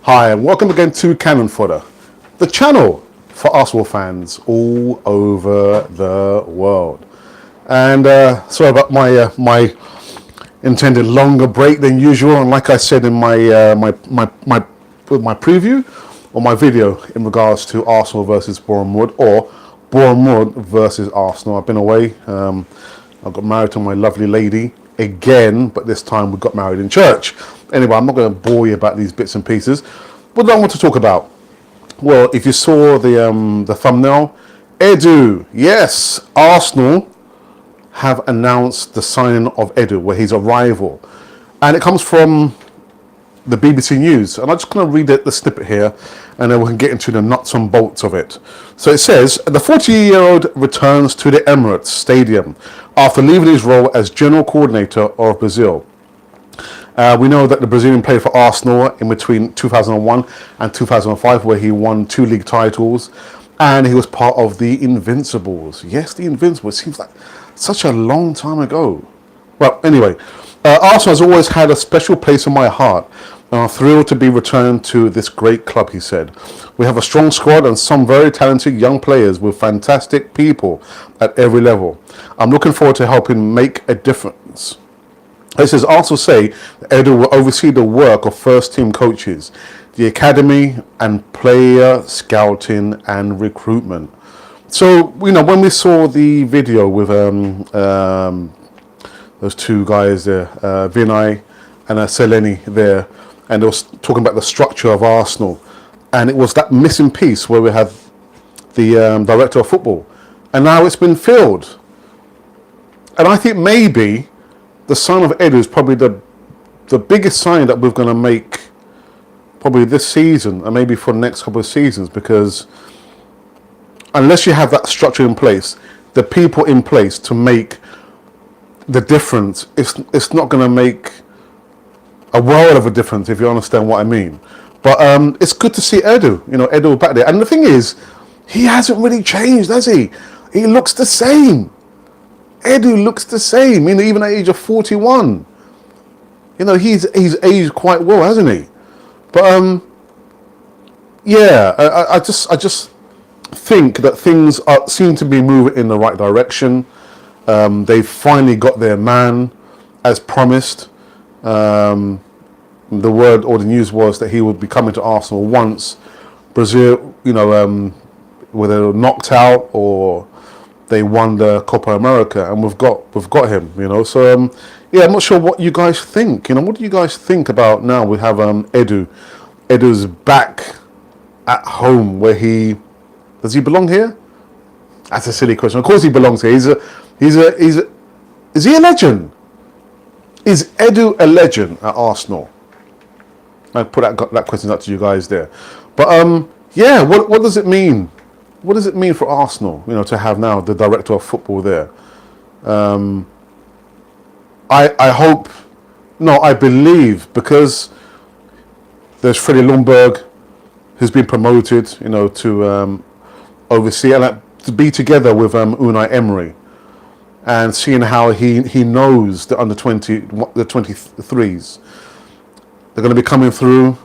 Hi, and welcome again to Cannon Fodder, the channel for Arsenal fans all over the world. And sorry about my intended longer break than usual. And like I said in my preview or my video in regards to Arsenal versus Bournemouth or Bournemouth versus Arsenal, I've been away. I got married to my lovely lady again, but this time we got married in church. Anyway, I'm not going to bore you about these bits and pieces. What do I want to talk about? Well, if you saw the thumbnail, Edu, yes, Arsenal have announced the signing of Edu, where his arrival, and it comes from the BBC News, and I'm just going to read the snippet here, and then we can get into the nuts and bolts of it. So it says, the 40-year-old returns to the Emirates Stadium after leaving his role as general coordinator of Brazil. We know that the Brazilian played for Arsenal in between 2001 and 2005, where he won 2 league titles, and he was part of the Invincibles. Yes, the Invincibles. It seems like such a long time ago. Well, anyway, Arsenal has always had a special place in my heart. I'm thrilled to be returned to this great club, he said. We have a strong squad and some very talented young players with fantastic people at every level. I'm looking forward to helping make a difference. It says, also say that Edu will oversee the work of first team coaches, the academy and player scouting and recruitment. So, you know, when we saw the video with those 2 guys there, Vinay and Seleni there, and they was talking about the structure of Arsenal, and it was that missing piece where we had the director of football, and now it's been filled. And I think maybe the sign of Edu is probably the biggest sign that we're going to make probably this season and maybe for the next couple of seasons, because unless you have that structure in place, the people in place to make the difference, it's not going to make a world of a difference, if you understand what I mean. But it's good to see Edu, you know, Edu back there. And the thing is, he hasn't really changed, has he? He looks the same. Edu looks the same, you know, even at the age of 41. You know, he's aged quite well, hasn't he? But yeah, I just think that things seem to be moving in the right direction. They've finally got their man, as promised. The word or the news was that he would be coming to Arsenal once Brazil, you know, whether they were knocked out or they won the Copa America, and we've got him, you know. So yeah, I'm not sure what you guys think. You know, what do you guys think about now? We have Edu. Edu's back at home, where does he belong here? That's a silly question. Of course he belongs here. Is he a legend? Is Edu a legend at Arsenal? I put that question up to you guys there. But yeah, what does it mean? What does it mean for Arsenal, you know, to have now the director of football there? I believe, because there's Freddie Ljungberg, who's been promoted, you know, to oversee and to be together with Unai Emery, and seeing how he knows the under 20, the 23s. They're going to be coming through,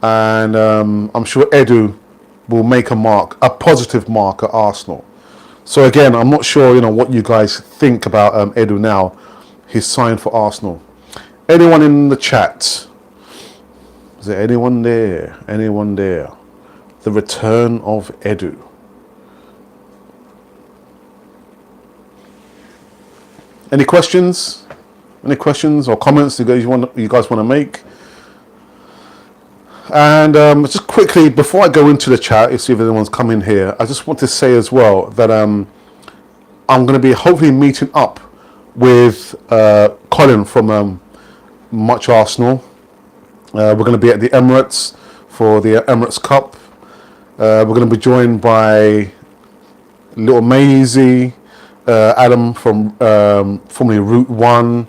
and I'm sure Edu will make a positive mark at Arsenal. So again, I'm not sure, you know, what you guys think about Edu now. He's signed for Arsenal. Anyone in the chat? Is there anyone there? Anyone there? The return of Edu. Any questions? Any questions or comments you guys want to make? And just quickly, before I go into the chat, see if anyone's come in here, I just want to say as well that I'm going to be hopefully meeting up with Colin from Much Arsenal. We're going to be at the Emirates for the Emirates Cup. We're going to be joined by Little Maisie, Adam from formerly Route 1.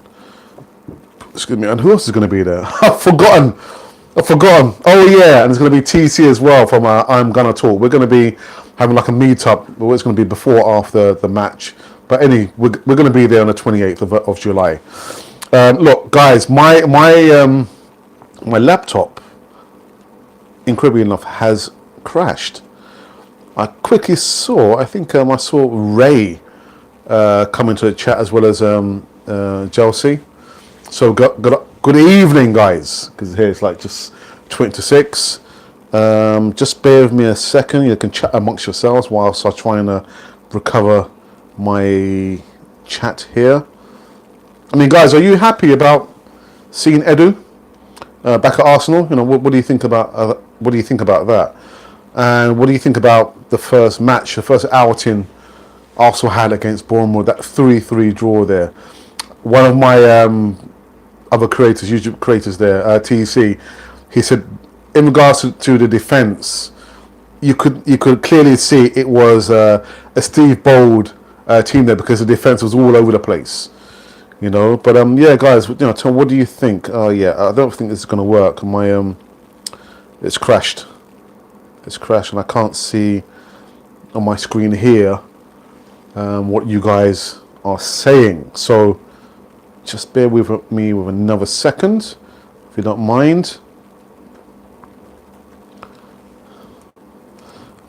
Excuse me, and who else is going to be there? I've forgotten. Oh yeah, and there's going to be TC as well from I'm Gonna Talk. We're going to be having like a meet-up. Well, it's going to be before or after the match. But anyway, we're going to be there on the 28th of July. Look, guys, my laptop incredibly enough, has crashed. I quickly saw, I think I saw Ray come into the chat as well as Chelsea. So good evening, guys, because here it's like just 20 to 6. Just bear with me a second. You can chat amongst yourselves whilst I try and recover my chat here. I mean, guys, are you happy about seeing Edu back at Arsenal? You know, what do you think about that? And what do you think about the first match, the first outing Arsenal had against Bournemouth, that 3-3 draw there? One of my other creators, YouTube creators there, TC, he said in regards to the defence, you could clearly see it was a Steve Bold team there because the defence was all over the place, you know. But yeah, guys, you know, Tom, what do you think? Oh yeah, I don't think this is going to work. My it's crashed. It's crashed, and I can't see on my screen here what you guys are saying. So just bear with me with another second, if you don't mind.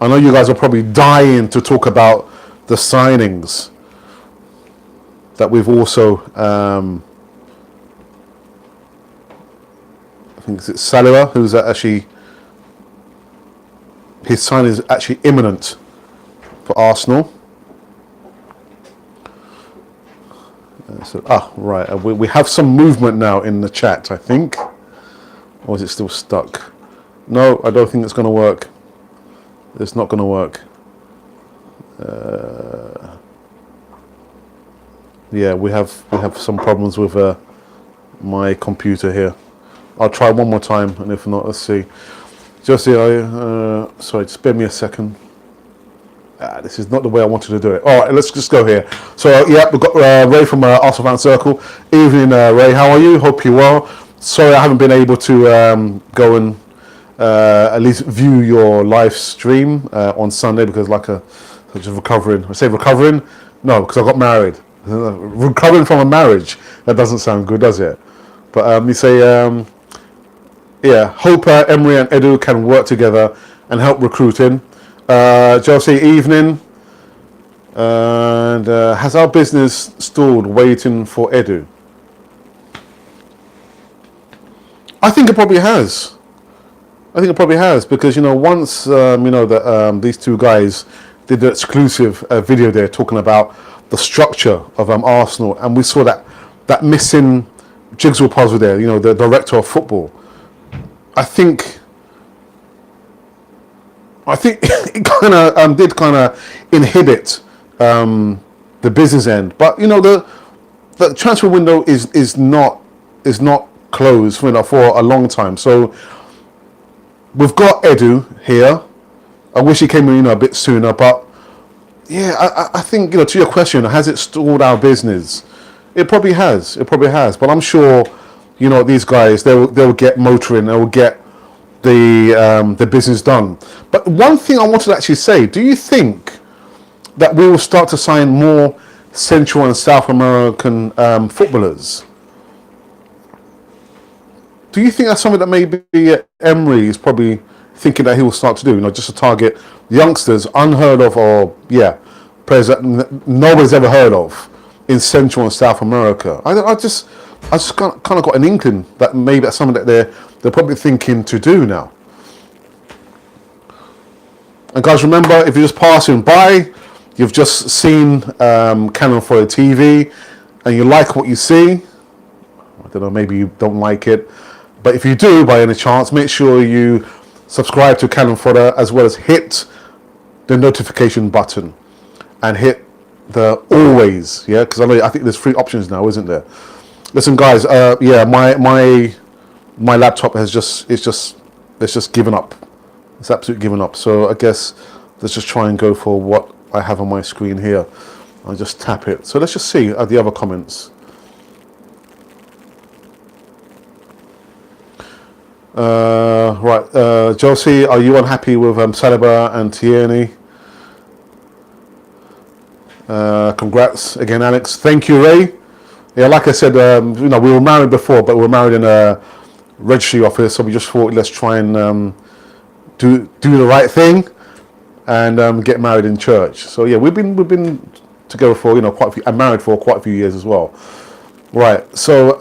I know you guys are probably dying to talk about the signings that we've also, I think it's Saliba, who's actually, his sign is actually imminent for Arsenal. So, right, we have some movement now in the chat, I think. Or is it still stuck? No, I don't think it's going to work. It's not going to work. Yeah, we have some problems with my computer here. I'll try one more time, and if not, let's see. Just sorry, just spare me a second. This is not the way I wanted to do it. All right, let's just go here. So yeah, we've got Ray from Arsenal Fan Circle. Evening, Ray. How are you? Hope you're well. Sorry, I haven't been able to go and at least view your live stream on Sunday because just recovering. I say recovering? No, because I got married. Recovering from a marriage. That doesn't sound good, does it? But you say, yeah, hope Emery and Edu can work together and help recruiting. Chelsea, evening. And has our business stalled waiting for Edu? I think it probably has. I think it probably has because, you know, once, you know, that these two guys did the exclusive video there talking about the structure of Arsenal, and we saw that missing jigsaw puzzle there, you know, the director of football. I think it kind of did kind of inhibit the business end, but you know the transfer window is not closed, you know, for a long time. So we've got Edu here. I wish he came in, you know, a bit sooner, but yeah, I think, you know, to your question, has it stalled our business? It probably has. It probably has. But I'm sure, you know, these guys, they'll get motoring. They'll get the business done. But one thing I wanted to actually say: do you think that we will start to sign more Central and South American footballers? Do you think that's something that maybe Emery is probably thinking that he will start to do? You know, just to target youngsters unheard of, or players that nobody's ever heard of in Central and South America. I just kind of got an inkling that maybe that's something that they're probably thinking to do now. And guys, remember, if you're just passing by, you've just seen Cannon Fodder TV, and you like what you see. I don't know, maybe you don't like it, but if you do, by any chance, make sure you subscribe to Cannon Fodder as well as hit the notification button and hit the always, because I think there's 3 options now, isn't there? Listen, guys, yeah, my laptop has just given up. It's absolutely given up. So I guess let's just try and go for what I have on my screen here. I'll just tap it. So let's just see the other comments. Right, Josie, are you unhappy with Saliba and Tierney? Congrats again, Alex. Thank you, Ray. Yeah, like I said, you know, we were married before, but we were married in a registry office, so we just thought let's try and do the right thing and get married in church. So yeah, we've been together for quite a few, and married for quite a few years as well. Right. So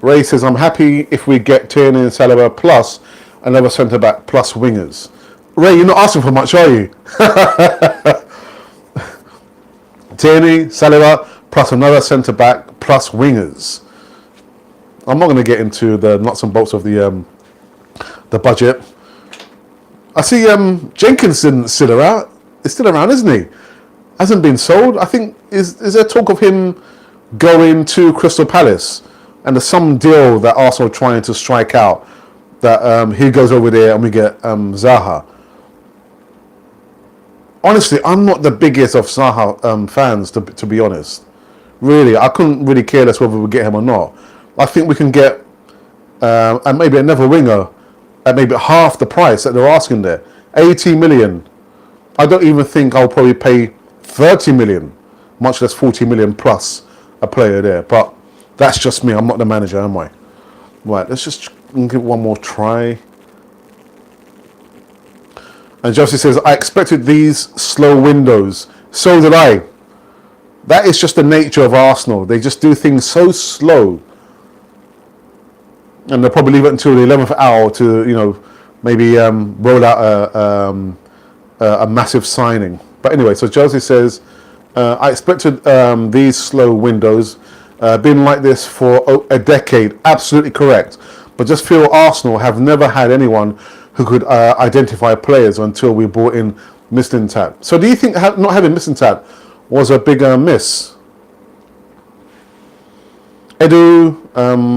Ray says, I'm happy if we get Tierney and Saliba plus another centre back plus wingers. Ray, you're not asking for much, are you? Tierney, Saliba plus another centre back plus wingers. I'm not going to get into the nuts and bolts of the budget. I see Jenkinson's still around. It's still around, isn't he? Hasn't been sold. I think is there talk of him going to Crystal Palace, and there's some deal that Arsenal are trying to strike out that he goes over there and we get Zaha. Honestly, I'm not the biggest of Zaha fans, to be honest. Really, I couldn't really care less whether we get him or not. I think we can get and maybe another winger at maybe half the price that they're asking there. 80 million. I don't even think I'll probably pay 30 million, much less 40 million plus a player there. But that's just me. I'm not the manager, am I? Right, let's just give it one more try. And Josie says, I expected these slow windows. So did I. That is just the nature of Arsenal. They just do things so slow. And they'll probably leave it until the 11th hour to, maybe roll out a massive signing. But anyway, so Josie says, I expected these slow windows. Been like this for a decade. Absolutely correct. But just feel Arsenal have never had anyone who could identify players until we brought in Mislintat. So do you think not having Mislintat was a bigger miss? Edu,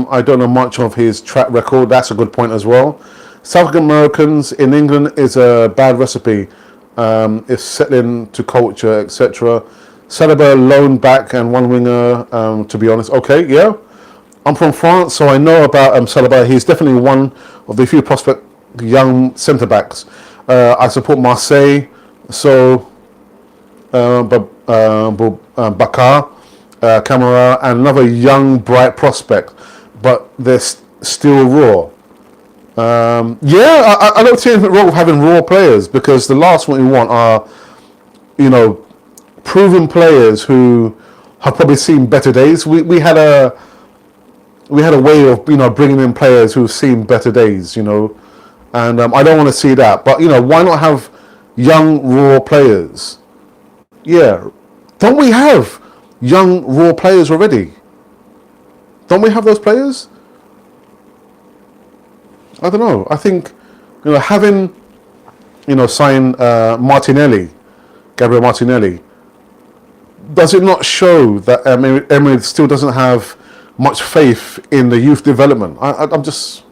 I don't know much of his track record. That's a good point as well. South Americans in England is a bad recipe. It's settling to culture, etc. Saliba, lone back and one winger, to be honest. Okay, yeah. I'm from France, so I know about Saliba. He's definitely one of the few prospect young centre-backs. I support Marseille, so Bakar, Camara, and another young, bright prospect, but they're still raw. Yeah, I don't see anything wrong with having raw players, because the last one we want are, proven players who have probably seen better days. We had a way of bringing in players who've seen better days, and I don't want to see that. But why not have young raw players? Yeah, don't we have young raw players already? Don't we have those players? I don't know. I think having signed Martinelli, Gabriel Martinelli, does it not show that Emery still doesn't have much faith in the youth development? I'm just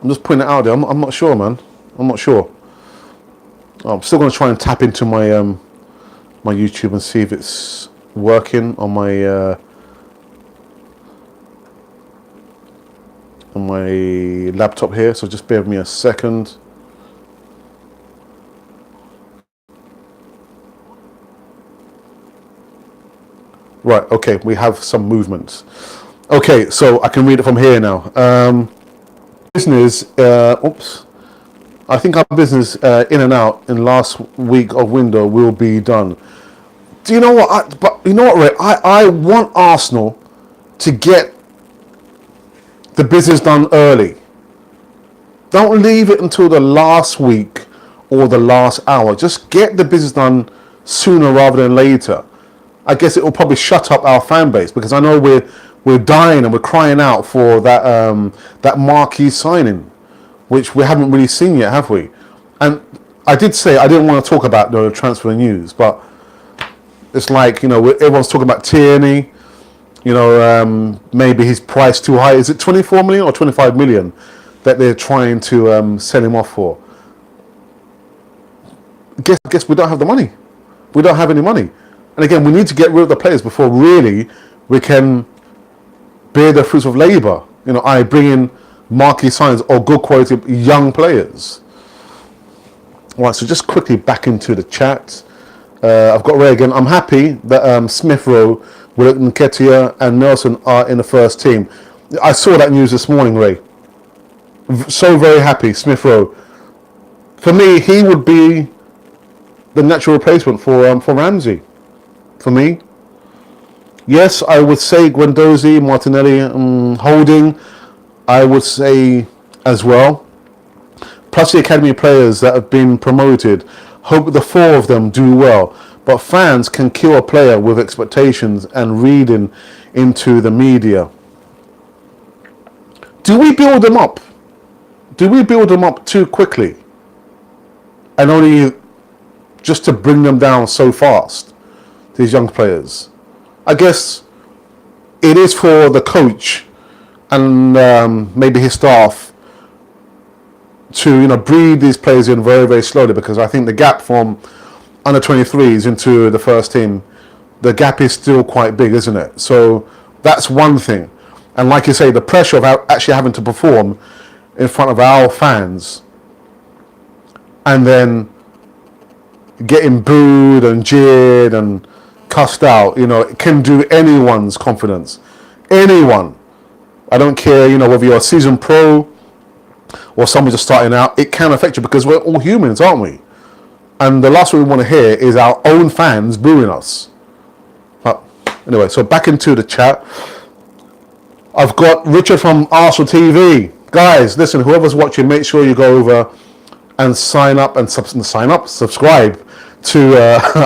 putting it out there. I'm not sure, man. I'm not sure. I'm still going to try and tap into my my YouTube and see if it's working on my laptop here. So just bear with me a second. Right, okay, we have some movements. Okay, so I can read it from here now. Business, oops. I think our business in and out in last week of window will be done. Do you know what? But you know what, Ray? I want Arsenal to get the business done early. Don't leave it until the last week or the last hour. Just get the business done sooner rather than later. I guess it will probably shut up our fan base, because I know we're dying and we're crying out for that marquee signing, which we haven't really seen yet, have we? And I did say I didn't want to talk about the transfer news, but it's like everyone's talking about Tierney. Maybe his price too high. Is it 24 million or 25 million that they're trying to sell him off for? Guess we don't have the money. We don't have any money. And again, we need to get rid of the players before really we can bear the fruits of labour. I bring in marquee signs or good quality young players. All right, so just quickly back into the chat. I've got Ray again. I'm happy that Smith Rowe, Nketiah and Nelson are in the first team. I saw that news this morning, Ray. So very happy. Smith Rowe. For me, he would be the natural replacement for Ramsey. For me, yes, I would say Guendouzi, Martinelli, Holding. I would say as well. Plus the academy players that have been promoted. Hope the four of them do well. But fans can kill a player with expectations and reading into the media. Do we build them up? Do we build them up too quickly? And only just to bring them down so fast, these young players. I guess it is for the coach and maybe his staff to breed these players in very, very slowly, because I think the gap from under 23s into the first team, the gap is still quite big, isn't it? So that's one thing. And like you say, the pressure of actually having to perform in front of our fans and then getting booed and jeered and cussed out, it can do anyone's confidence. Anyone. I don't care, whether you're a seasoned pro or someone just starting out, it can affect you, because we're all humans, aren't we? And the last thing we want to hear is our own fans booing us. But anyway, so back into the chat. I've got Richard from Arsenal TV. Guys, listen, whoever's watching, make sure you go over and subscribe to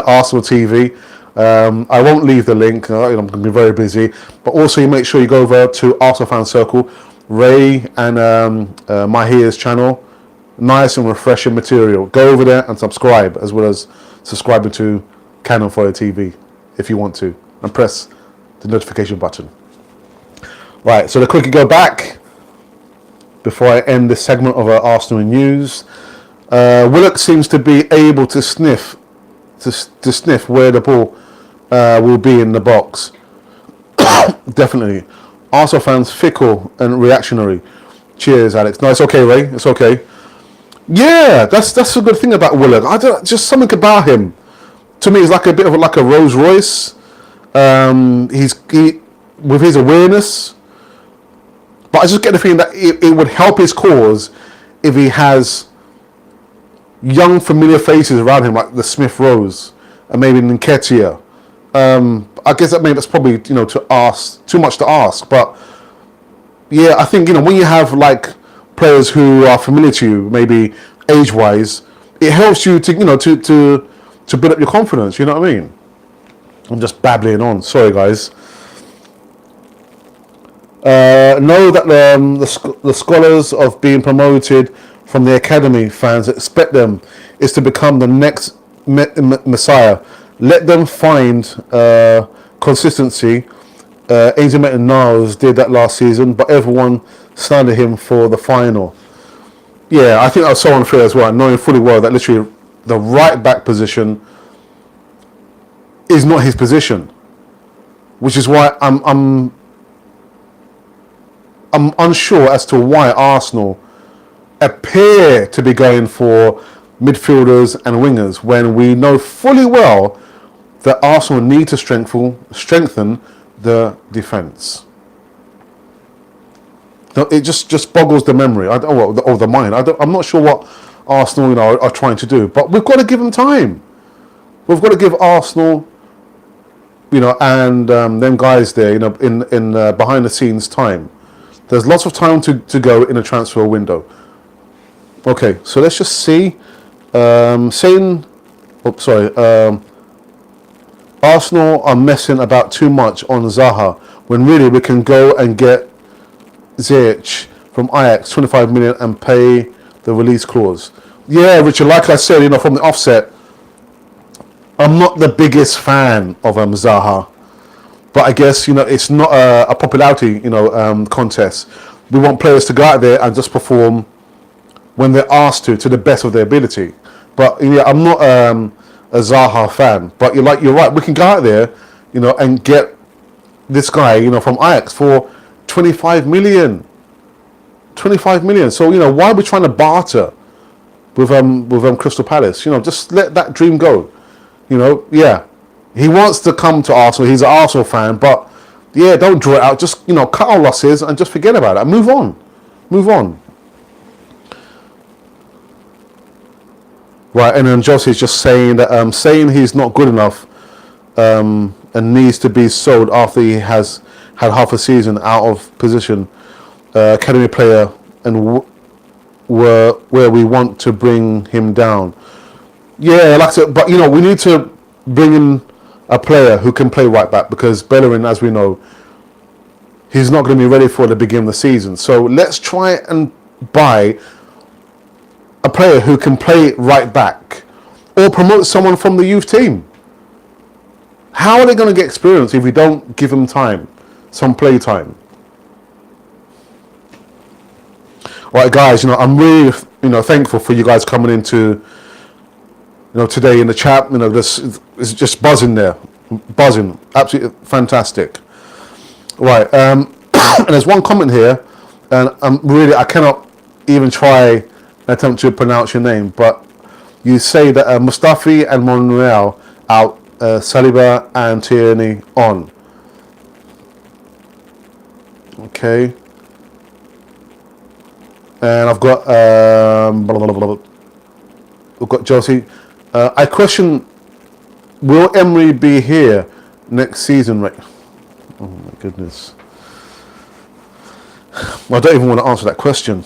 Arsenal TV. I won't leave the link. I'm going to be very busy. But also, you make sure you go over to Arsenal Fan Circle, Ray and Mahir's channel. Nice and refreshing material. Go over there and subscribe, as well as subscribing to Canon Fodder TV if you want to, and press the notification button. Right, so the quickly go back before I end this segment of our Arsenal news. Willock seems to be able to sniff where the ball will be in the box. Definitely. Arsenal fans fickle and reactionary. Cheers, Alex. No, it's okay, Ray. It's okay. Yeah, that's a good thing about Willock. Just something about him. To me, he's like a bit of like a Rolls Royce. He with his awareness. But I just get the feeling that it would help his cause if he has young familiar faces around him, like the Smith Rose and maybe Nketiah. I guess that's probably too much to ask. But yeah, I think when you have like players who are familiar to you, maybe age-wise, it helps you to build up your confidence. You know what I mean? I'm just babbling on. Sorry, guys. Know that the scholars of being promoted from the academy, fans expect them is to become the next Messiah. Let them find consistency. Ainsley Maitland-Niles did that last season, but everyone slandered him for the final. Yeah, I think that was so unfair as well, knowing fully well that literally the right back position is not his position, which is why I'm unsure as to why Arsenal appear to be going for midfielders and wingers when we know fully well that Arsenal need to strengthen the defence. It just boggles the memory or the mind. I'm not sure what Arsenal are trying to do, but we've got to give them time. We've got to give Arsenal, and them guys there, in behind the scenes time. There's lots of time to go in a transfer window. Okay, so let's just see. Arsenal are messing about too much on Zaha when really we can go and get Ziyech from Ajax, 25 million, and pay the release clause. Yeah, Richard, like I said, from the offset, I'm not the biggest fan of Zaha. But I guess, it's not a popularity, contest. We want players to go out there and just perform when they're asked to the best of their ability. But yeah, I'm not a Zaha fan. But you're right. We can go out there, and get this guy, from Ajax for 25 million. 25 million. So why are we trying to barter with Crystal Palace? Just let that dream go. Yeah. He wants to come to Arsenal. He's an Arsenal fan, but yeah, don't draw it out. Just cut our losses and just forget about it. Move on. Right, and then Josie's just saying that saying he's not good enough and needs to be sold after he has had half a season out of position, academy player, and where we want to bring him down. Yeah, like I said, but we need to bring in a player who can play right back, because Bellerin, as we know, he's not going to be ready for the beginning of the season. So let's try and buy a player who can play right back, or promote someone from the youth team. How are they going to get experience if we don't give them time, some play time? All right, guys, I'm really thankful for you guys coming into today in the chat. This is just buzzing there, buzzing, absolutely fantastic. Right, and there's one comment here, and I cannot even try and attempt to pronounce your name, but you say that Mustafi and Monreal out, Saliba and Tierney on. Okay. And I've got we've got Josie. I question, will Emery be here next season? Right? Oh my goodness. Well, I don't even want to answer that question.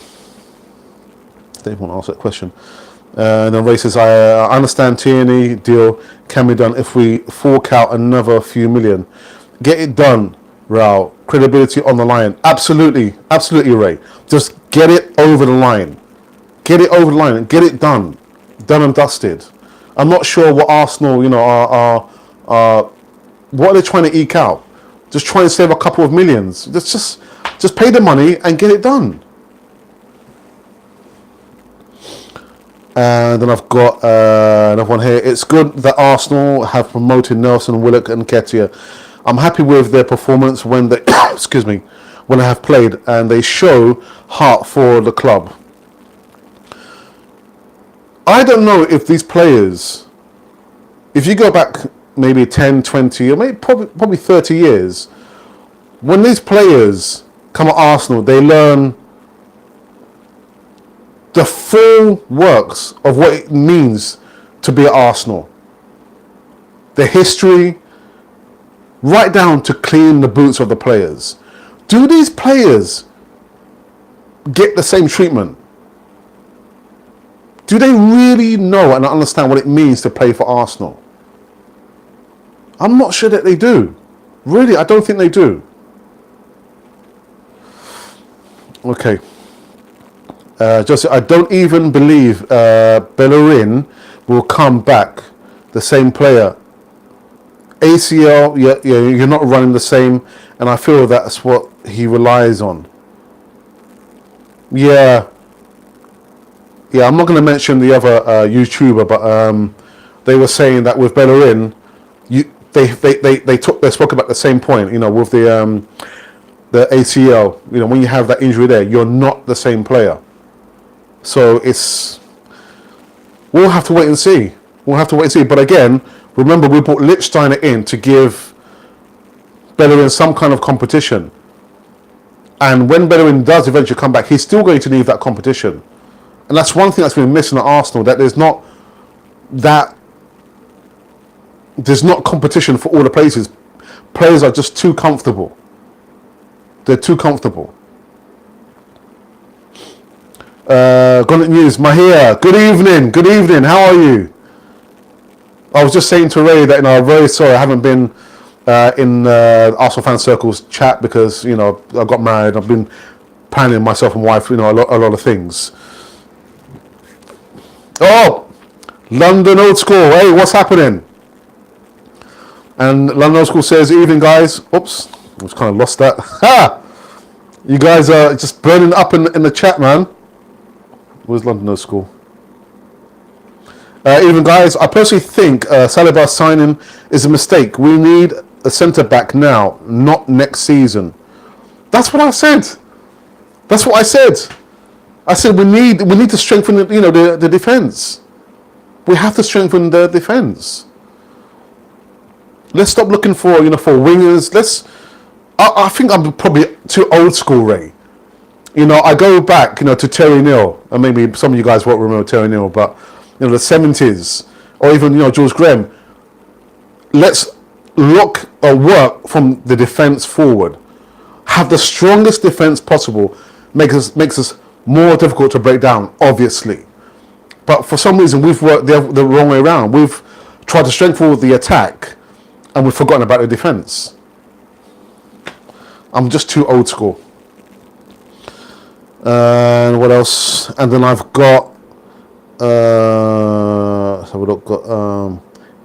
And then Ray says, I understand Tierney deal can be done if we fork out another few million. Get it done, Raul. Credibility on the line. Absolutely, Ray. Just get it over the line. Get it over the line and get it done. Done and dusted. I'm not sure what Arsenal, are what are they trying to eke out? Just trying to save a couple of millions. Just pay the money and get it done. And then I've got another one here. It's good that Arsenal have promoted Nelson, Willock and Nketiah. I'm happy with their performance when they when they have played, and they show heart for the club. I don't know if these players, if you go back maybe 10, 20, or maybe probably 30 years, when these players come at Arsenal, they learn the full works of what it means to be at Arsenal. The history, right down to clean the boots of the players. Do these players get the same treatment? Do they really know and understand what it means to play for Arsenal? I'm not sure that they do. Really, I don't think they do. Okay. Joseph, I don't even believe Bellerin will come back the same player. ACL, you're not running the same, and I feel that's what he relies on. Yeah, I'm not going to mention the other YouTuber, but they were saying that with Bellerin, they spoke about the same point. With the ACL, when you have that injury there, you're not the same player. So we'll have to wait and see. But again, remember, we brought Lichtsteiner in to give Bellerin some kind of competition. And when Bellerin does eventually come back, he's still going to need that competition. And that's one thing that's been missing at Arsenal, that there's not competition for all the places. Players are just too comfortable. They're too comfortable. Gonnet News, Mahia, good evening, how are you? I was just saying to Ray that I'm very sorry I haven't been in Arsenal Fan Circle's chat because I got married. I've been planning myself and wife a lot of things. Oh, London Old School, hey, what's happening? And London Old School says, evening guys. Oops, I just kind of lost that. Ha! You guys are just burning up in the chat, man. Where's London Old School? Even guys, I personally think Saliba signing is a mistake. We need a centre back now, not next season. That's what I said. I said we need to strengthen the defence. We have to strengthen the defence. Let's stop looking for wingers. I think I'm probably too old school, Ray. I go back to Terry Neal, and maybe some of you guys won't remember Terry Neal, but the 70s, or even George Graham. Let's look or work from the defence forward. Have the strongest defence possible. Makes us more difficult to break down, obviously. But for some reason, we've worked the wrong way around. We've tried to strengthen the attack, and we've forgotten about the defence. I'm just too old school. And what else? And then I've got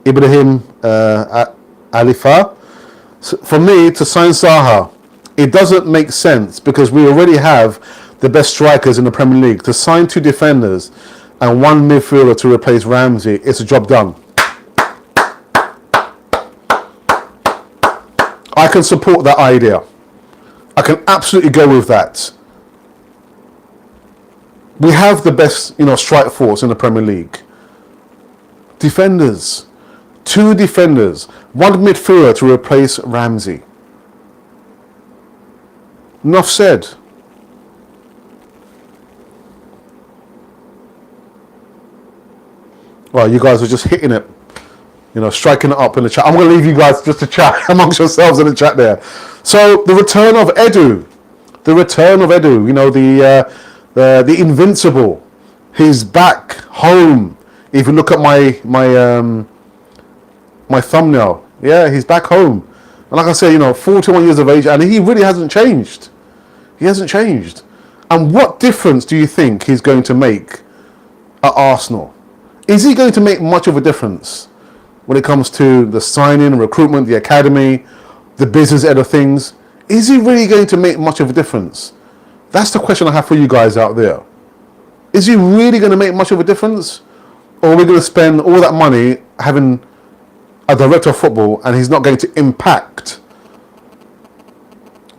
Ibrahim Alifa. So for me, to sign Zaha, it doesn't make sense because we already have the best strikers in the Premier League. To sign 2 defenders and 1 midfielder to replace Ramsey, it's a job done. I can support that idea. I can absolutely go with that. We have the best, strike force in the Premier League. Defenders. 2 defenders. 1 midfielder to replace Ramsey. Enough said. Well, you guys are just hitting it. Striking it up in the chat. I'm going to leave you guys just to chat amongst yourselves in the chat there. So, the return of Edu. The return of Edu. The invincible. He's back home. If you look at my thumbnail, yeah, he's back home. And like I say, 41 years of age, and he really hasn't changed. He hasn't changed. And what difference do you think he's going to make at Arsenal? Is he going to make much of a difference when it comes to the signing, recruitment, the academy, the business end of things? Is he really going to make much of a difference? That's the question I have for you guys out there. Is he really going to make much of a difference? Or are we going to spend all that money having a director of football and he's not going to impact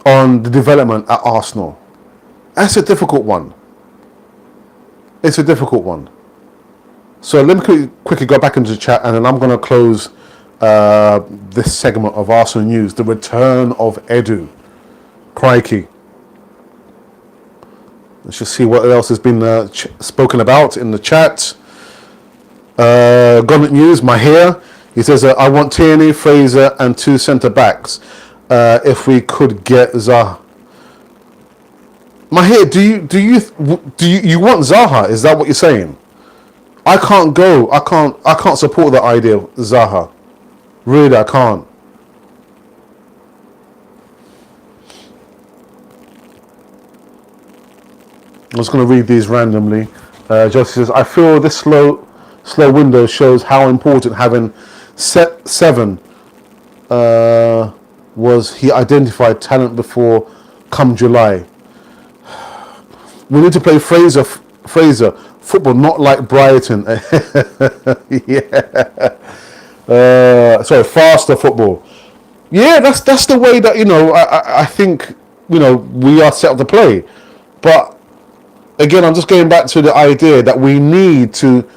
on the development at Arsenal? That's a difficult one. It's a difficult one. So let me quickly go back into the chat and then I'm going to close this segment of Arsenal news. The return of Edu. Crikey. Let's just see what else has been spoken about in the chat. Government news, Mahir. He says, I want Tierney, Fraser and 2 centre-backs if we could get Zaha. Mahir, do you want Zaha? Is that what you're saying? I can't go. I can't support that idea of Zaha. Really, I can't. I'm just going to read these randomly. Josie says, I feel this slow window shows how important having set 7 was. He identified talent before come July. We need to play Fraser football, not like Brighton. Yeah. Faster football. Yeah, that's the way that I think we are set up to play. But again, I'm just going back to the idea that we need to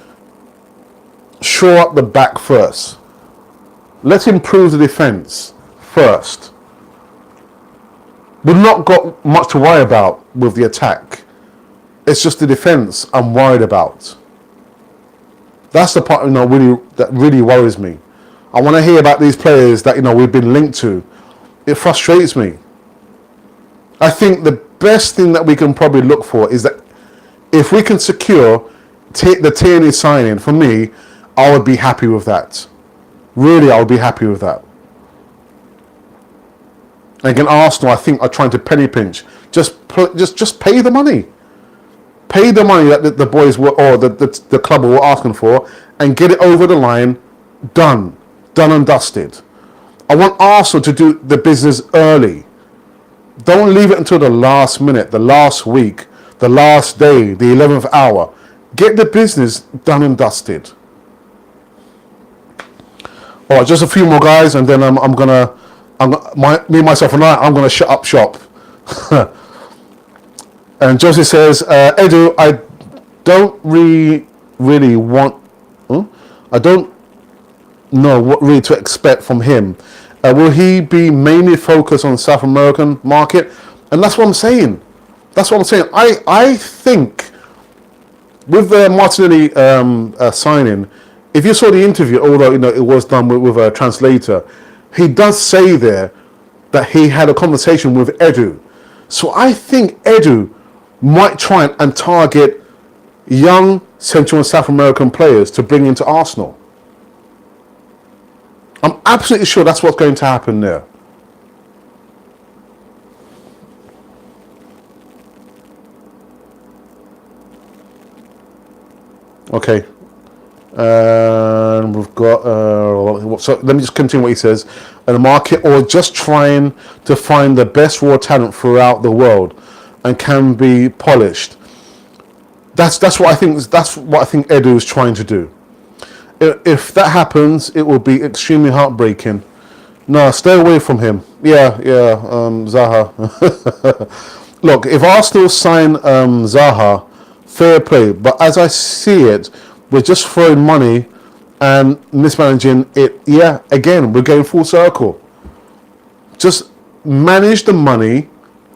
shore up the back first. Let's improve the defence first. We've not got much to worry about with the attack. It's just the defence I'm worried about. That's the part that really worries me. I want to hear about these players that we've been linked to. It frustrates me. I think the best thing that we can probably look for is that if we can secure the Tierney signing, for me, I would be happy with that. Really, I would be happy with that. Again, Arsenal, I think, are trying to penny pinch. Just pay the money. Pay the money that the boys were, or the club were asking for, and get it over the line. Done and dusted. I want Arsenal to do the business early. Don't leave it until the last minute, the last week, the last day, the 11th hour. Get the business done and dusted. All right, just a few more guys, and then I'm gonna shut up shop. And Josie says, Edu, I don't really want. I don't know what really to expect from him. Will he be mainly focused on South American market? And that's what I'm saying. I think with the Martinelli signing, if you saw the interview, although it was done with a translator, he does say there that he had a conversation with Edu. So I think Edu might try and target young Central and South American players to bring into Arsenal. I'm absolutely sure that's what's going to happen there. Okay. And we've got so let me just continue what he says. The market, or just trying to find the best raw talent throughout the world and can be polished. That's what I think. That's what I think Edu is trying to do. If that happens, it will be extremely heartbreaking. No, stay away from him. Yeah, Zaha. Look, if Arsenal sign Zaha, fair play. But as I see it, we're just throwing money and mismanaging it. Yeah, again, we're going full circle. Just manage the money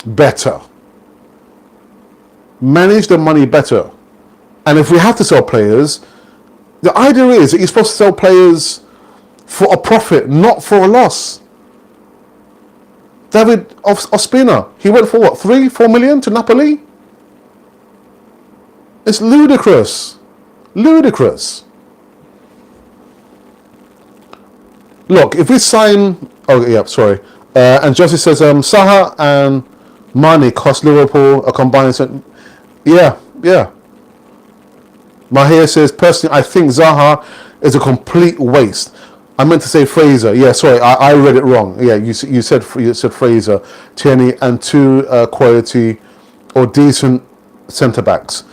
better. Manage the money better. And if we have to sell players, the idea is that you're supposed to sell players for a profit, not for a loss. David Ospina, he went for what, 3-4 million to Napoli? It's ludicrous. Ludicrous. Look, if we sign... Oh, yeah, sorry. And Josie says, Saha and Mane cost Liverpool a combined... Yeah. Mahir says, personally, I think Zaha is a complete waste. I meant to say Fraser. Yeah, sorry, I read it wrong. Yeah, you said Fraser, Tierney, and two quality or decent centre-backs.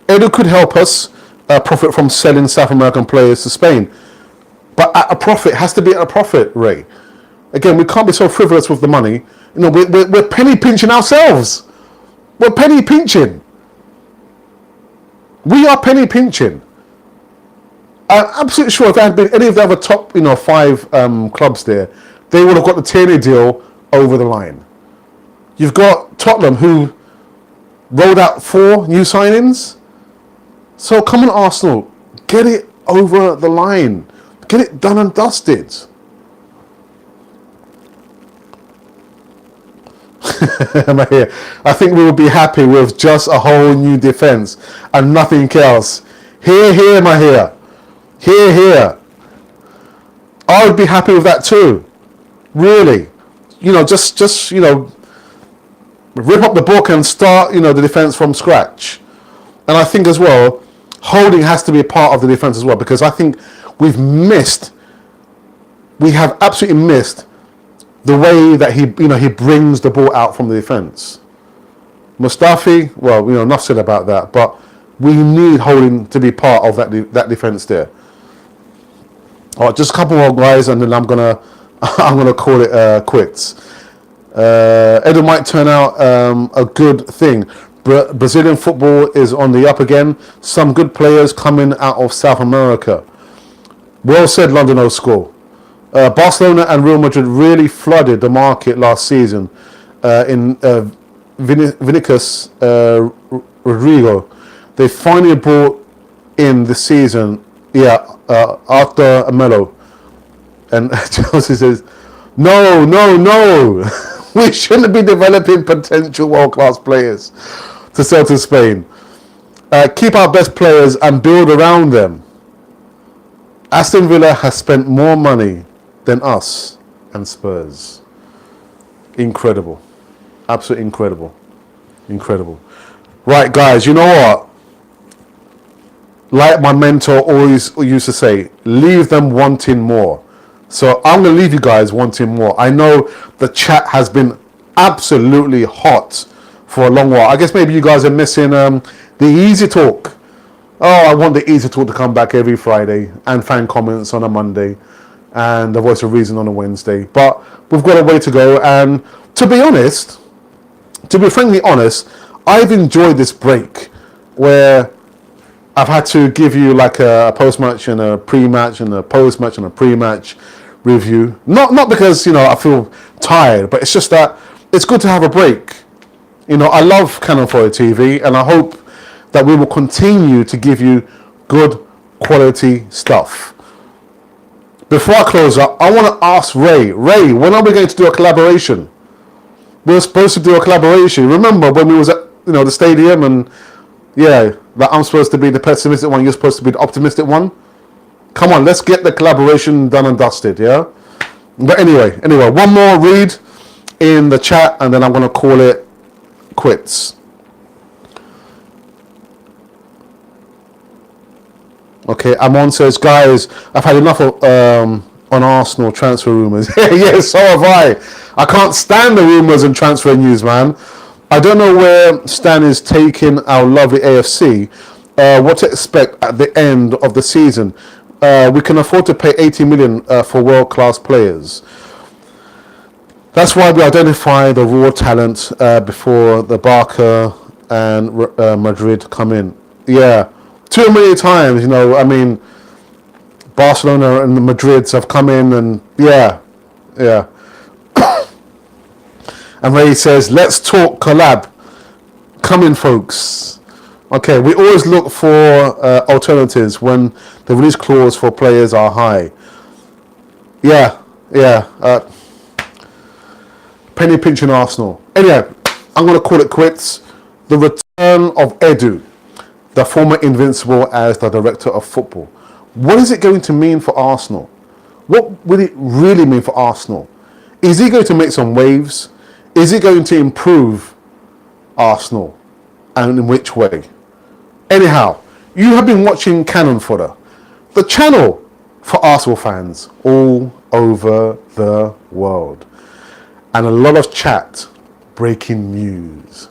Edu could help us profit from selling South American players to Spain. But at a profit, it has to be at a profit, Ray. Again, we can't be so frivolous with the money. We're penny pinching ourselves. We're penny pinching. We are penny pinching. I'm absolutely sure if there had been any of the other top, 5 clubs there, they would have got the Tierney deal over the line. You've got Tottenham, who rolled out 4 new signings. So come on, Arsenal, get it over the line. Get it done and dusted. I think we will be happy with just a whole new defence and nothing else. Here, Mahir. Here. I would be happy with that too. Really. Just rip up the book and start, the defence from scratch. And I think as well, holding has to be a part of the defence as well, because I think we have absolutely missed the way that he brings the ball out from the defence. Mustafi, well, enough said about that, but we need Holding to be part of that defence there. All right, just a couple more guys, and then I'm gonna call it quits. Edu might turn out a good thing. Brazilian football is on the up again. Some good players coming out of South America. Well said, London Old School. Barcelona and Real Madrid really flooded the market last season in Vinicius Rodrigo. They finally brought in this season, after Melo. And Chelsea says, no. We shouldn't be developing potential world-class players to sell to Spain. Keep our best players and build around them. Aston Villa has spent more money than us and Spurs. Incredible. Absolutely incredible. Right, guys, you know what? Like my mentor always used to say, leave them wanting more. So I'm going to leave you guys wanting more. I know the chat has been absolutely hot for a long while. I guess maybe you guys are missing the easy talk. Oh, I want the easy talk to come back every Friday, and fan comments on a Monday, and the voice of reason on a Wednesday. But we've got a way to go. And to be frankly honest, I've enjoyed this break where I've had to give you like a post-match and a pre-match and a post-match and a pre-match review. Not because, I feel tired, but it's just that it's good to have a break. You know, I love Canon Fodder TV, and I hope that we will continue to give you good quality stuff. Before I close up, I want to ask Ray, when are we going to do a collaboration? We were supposed to do a collaboration. Remember when we was at, you know, the stadium, and yeah, that I'm supposed to be the pessimistic one, you're supposed to be the optimistic one? Come on, let's get the collaboration done and dusted, yeah? But anyway, one more read in the chat, and then I'm going to call it quits. Okay, Amon says, guys, I've had enough of on Arsenal transfer rumours. Yeah, so have I. I can't stand the rumours and transfer news, man. I don't know where Stan is taking our lovely AFC. What to expect at the end of the season. We can afford to pay 80 million for world-class players. That's why we identify the raw talent before the Barca and Madrid come in. Yeah, too many times, you know, I mean, Barcelona and the Madrids have come in, and yeah. And Ray says, let's talk collab. Come in, folks. Okay, we always look for alternatives when the release clause for players are high. Yeah. Penny pinching Arsenal. Anyway, I'm going to call it quits. The return of Edu, the former Invincible, as the director of football. What is it going to mean for Arsenal? What will it really mean for Arsenal? Is he going to make some waves? Is he going to improve Arsenal? And in which way? Anyhow, you have been watching Canon Fodder, the channel for Arsenal fans all over the world. And a lot of chat, breaking news.